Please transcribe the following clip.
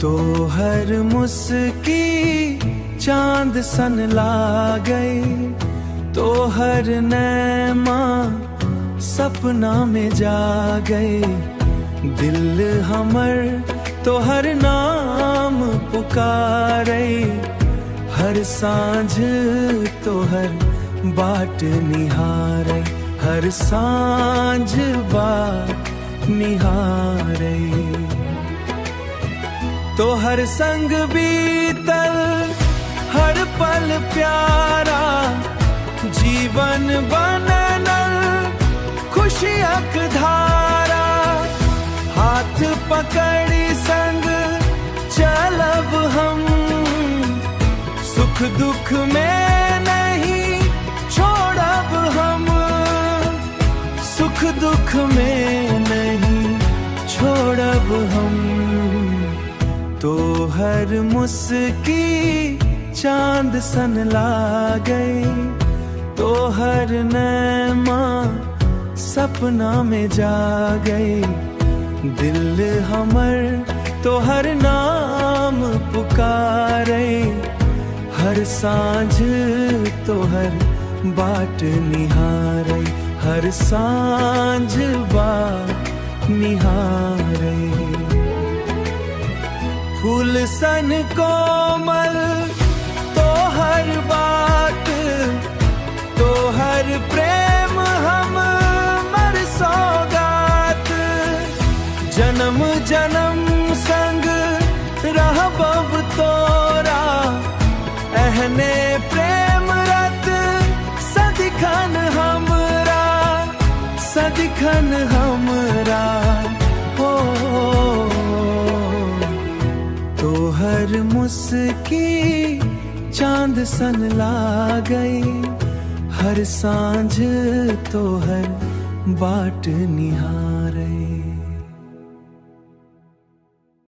तो हर मुस्की चांद सन लागई, तो हर नैमा सपना में जा गए। दिल हमर तो हर नाम पुकारे, हर सांझ तो हर बाट निहारे, हर सांझ बाट निहारे। तो हर संग बीतल हर पल प्यारा, जीवन बनल खुशियक धारा। हाथ पकड़ी संग चलब हम, सुख दुख में नहीं छोड़ब हम, सुख दुख में नहीं छोड़ब हम। तो हर मुस्की चांद सन लागई, तो हर नैमा सपना में जा गए। दिल हमर तो हर नाम पुकारे, हर सांझ तो हर बाट निहारे, हर सांझ बाट निहारे। फूल सन कोमल तो हर बात, तो हर प्रेम हम मर सौगात। जन्म जन्म संग रहबब तोरा, एहने प्रेम रत सदिखन हमरा, सदिखन हमरा। हो तो हर मुस्की चांद सन लागई, हर सांझ तो हर बाट निहारे।